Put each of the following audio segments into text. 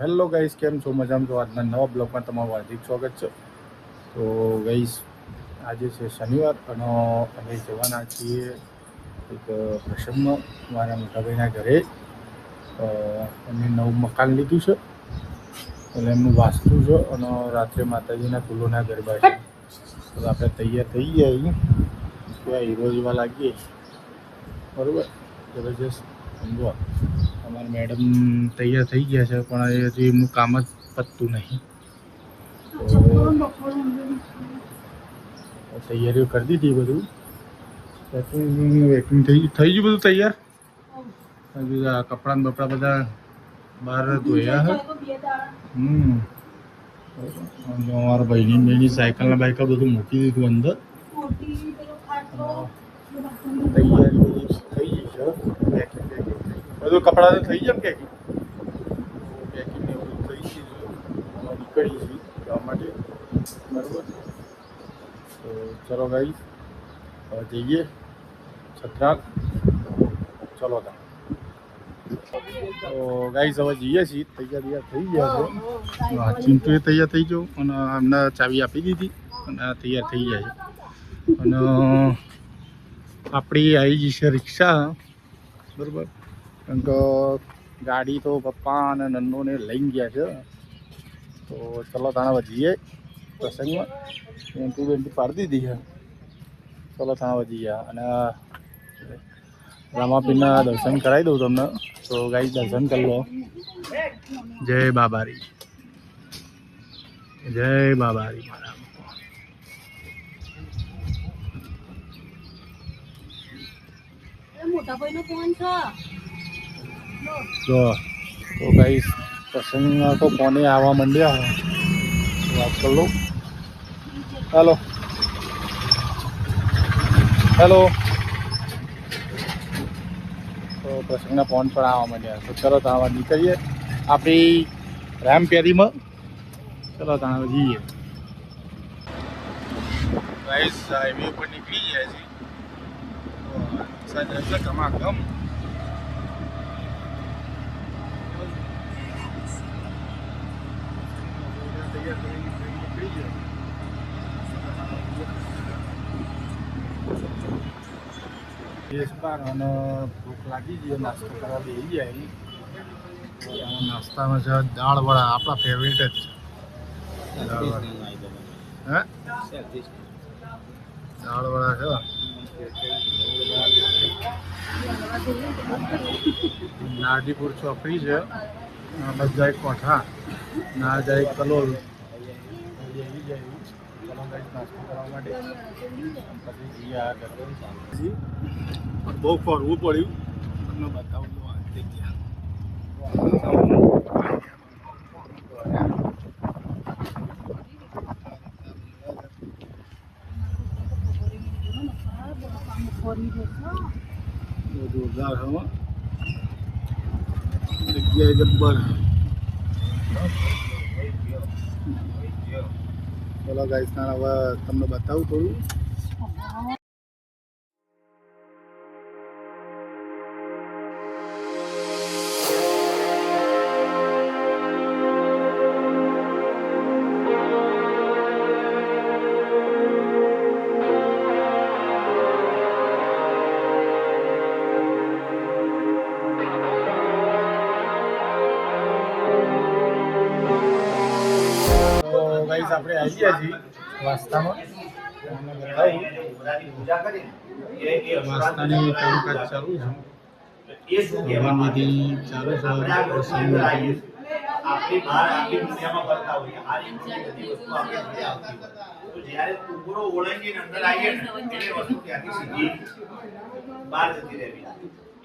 Hello guys, કેમ છો? મજામાં છો? આજના નવા બ્લોગમાં તમારું હાર્દિક સ્વાગત છે. તો ગાઈસ, આજે છે શનિવાર અને અમે જવાના છીએ એક પ્રસંગમાં મારા મોટાભાઈના ઘરે. અમે નવું મકાન લીધું છે એટલે એમનું વાસ્તુ છે અને રાત્રે માતાજીના ફૂલોના ગરબા છે. તો આપણે તૈયાર થઈ ગયા ત્યાં હીરો જેવા લાગીએ, બરાબર? જબરજસ્ત. સમજો, અમારા મેડમ તૈયાર થઈ ગયા છે પણ હજી એમનું કામ જ પતતું નહીં. તો તૈયારીઓ કરી દીધી, બધું વેટિંગ થઈ ગયું, બધું તૈયાર. હજુ કપડાં બપડા બધા બહાર ધોયા છે. અમારા ભાઈની બેની સાયકલના બાઇકલ બધું મૂકી દીધું અંદર. તૈયારી બધી થઈ ગઈ છે. બધું કપડાં તો થઈ જાય ને, પેકિંગ ને બધું થઈ ગયું છે. નીકળી છીએ જવા માટે, બરાબર? તો ચલો ગાઈસ, હવે જઈએ છત્રાલ. ચલો તા. તો ગાઈસ, હવે જઈએ છીએ. તૈયાર થઈ ગયા છે. ચિંટુ એ તૈયાર થઈ ગયો અને અમને ચાવી આપી દીધી અને તૈયાર થઈ ગયા છે. અને આપણી આવી જશે રિક્ષા, બરાબર? કારણ કે ગાડી તો પપ્પા અને નન્નોને લઈને ગયા છે. તો ચલો તાણા જઈએ પ્રસંગમાં. એન્ટ્રી પાડી દીધી છે. ચલો તાણા જઈએ અને રામાપીરના દર્શન કરાવી દઉં તમને. તો ગાઈસ, દર્શન કરી લો. જય બાબારી, જય બાબારી મારા. તો ગાઈસ, પ્રસંગમાં તો ફોને આવવા માંડ્યા. વાત કરી લો. Hello hello. તો પ્રસંગના ફોન પણ આવવા માંડ્યા. તો ચલો ત્યાં નીકળીએ આપણી રામપેરીમાં. ચલો ત્યાં જઈએ. ગાઈસ, હાઈવે ઉપર નીકળી ગયા છીએ. ધમાધમ. અને ભૂખ લાગી ગઈ, નાસ્તો કરવા બેસી જાય. નાસ્તામાં છે દાળ વડા, આપણા ફેવરેટ જ છે. દાળ વડા, દાળ વડા છે. નારજીપુર ચોકડી છે. બધા કોઠા ના જાય કલોલ નાસ્તો કરવા માટે. બહુ ફરવું પડ્યું. તમને બતાવું તો આ જગ્યા જોરદાર હવા. જગ્યાએ જબ્બર. ચલો ગાઈસ, હવે તમને બતાવું થોડું. ગાઈસ, આપણે આવી ગયા છીએ વાસ્તામાં. વાસ્તાની કામકાજ ચાલુ છે. ભગવાન વિધિ ચાલુ છે.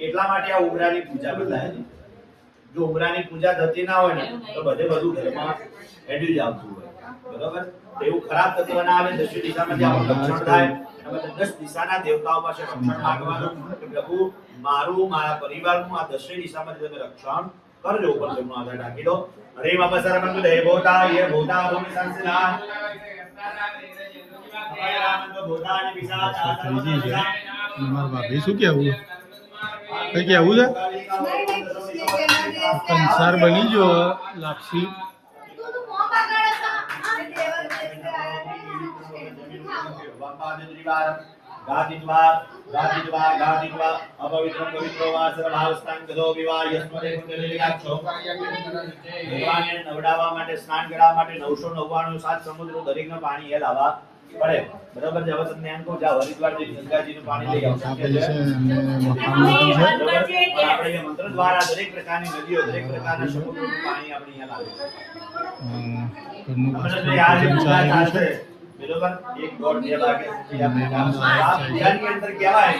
એટલા માટે આ ઉમરાની પૂજા બતાવે છે. જો ઉમરાની પૂજા થતી ના હોય ને તો બધું ઘરમાં હેડ્યું જ આવતું હોય, બરાબર? એવું ખરાબ તત્વ ના આવે. દક્ષિણ દિશામાં જે આપણું રક્ષણ થાય, અને 10 દિશાના દેવતાઓ પાસે રક્ષણ માંગવાનું કે પ્રભુ, મારું, મારા પરિવારનું આ દક્ષિણ દિશામાં તમે રક્ષણ કરજો. ઉપર તેમનો આધાર રાખી દો. હરે બાપા સરમંતુ દે ભોતા યે ભોતા ભૂમિ સંસના મારા ભાભી શું કેવું? કઈ કેવું છે? કંસાર બની ગયો લાપસી. અપવિત્ર પવિત્રો વા સર્વભાવસ્થાન ગદો વિવા યસ્મરે કુંડલિકાક્ષો ભગવાનને નવડાવવા માટે સ્નાન કરાવવા માટે 999 સાત સમુદ્રો દરેકનું પાણી એ લાવવા પડે. બરાબર છે. હવે તમને એમ કહું જાવ હરિદ્વારથી ગંગાજીનું પાણી લઈ આવો. આપેલ છે અને મકાન છે. બરાબર? પણ આપણે એ મંત્ર દ્વારા દરેક પ્રકારની નદીઓ દરેક પ્રકારના સમુદ્રોનું પાણી આપણે અહીંયા લાવીએ. ઘરનું આપણે વસ્તુ તો યાદ છે, પૂજા ચાલ્યું છે. ચાલશે. બરોબર? 1 દોઢ 2 વાગે સુધી આપણે કામ આ પૂજાની અંદર કહેવાય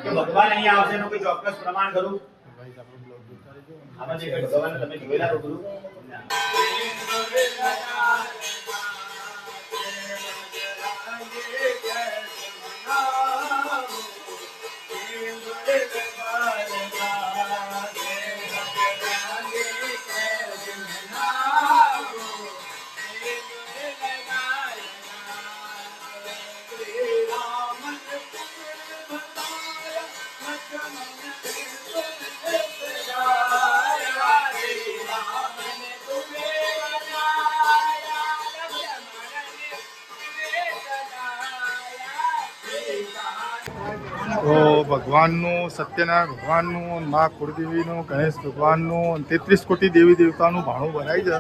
કે ભગવાન અહીંયા આવશે એનું કોઈ ચોક્કસ પ્રમાણ ખરું? ગાઈસ આપણો બ્લોગ જોતા રહેજો. આમાં જે કંઈ ભગવાનને તમે જોયેલા તો ખરું? તો ભગવાનનું સત્યનારાયણ ભગવાનનું મા કુળદેવીનું ગણેશ ભગવાનનું અને 33 કોટી દેવી દેવતાનું ભાણું ભરાય છે.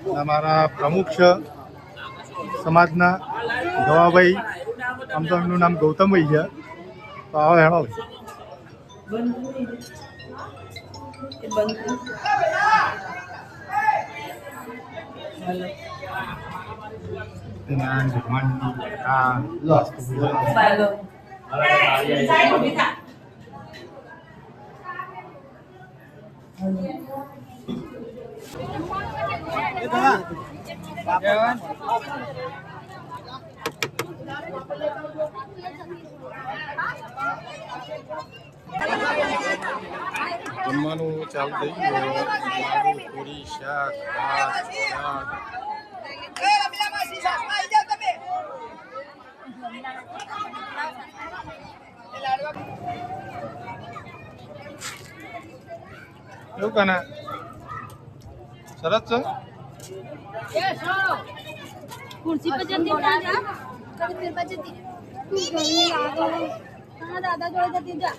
તો અમારા પ્રમુખ છે સમાજના ગવાભાઈ, આમ તો એમનું નામ ગૌતમભાઈ છે. તો આવો હેણો સત્યનારાયણ ભગવાનની આ વાસ્તુ પૂજા. જમવાનું ચાલુ થઈ ગયું. લાડુ, પૂરી, શાક, ભાત, શાક. એવું કાના સરસ છે. कुर्सी पर जल्दी उठा जा कभी फिर पर जल्दी तू गर्मी लागो हां दादा जोड़े जल्दी जा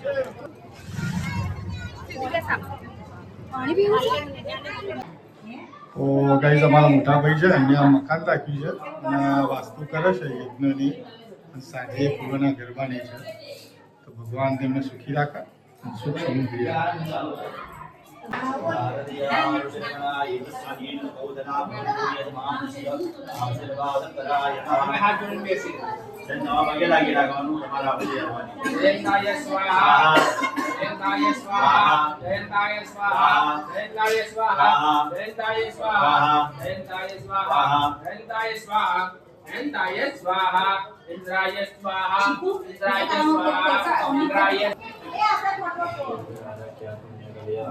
पानी पीવું છે. તો ગાઈસ અમારા મોટા ભાઈ છે અહીંયા મકાન રાખ્યું છે અને વાસ્તુ કરે છે યજ્ઞની અને સાંજે પૂર્વના ગરબાની છે. તો ભગવાન તેમને સુખી રાખે અને સુખ સમૃદ્ધિ આપે.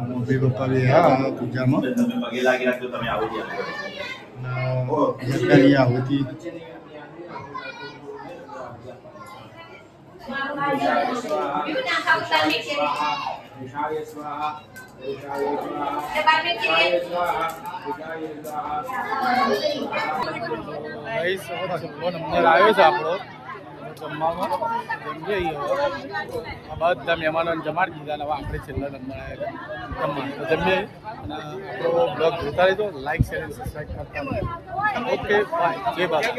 મોભી ગોપાલ આ પૂજામાં તમે પગે લાગી રાખજો. તમે આવો જ યજ્ઞની આહુતિ નંબર આવ્યો છે આપણો જમવામાં. જમજે આ બધા મહેમાનોને જમાડી દીધા. હવે આપણે છેલ્લા નંબર આવ્યા જમવા. તો જમીએ અને આપણો બ્લોગ જોતા રહેજો. લાઈક શેર અને સબસ્ક્રાઈબ કરતા. Okay bye. જય બાબા.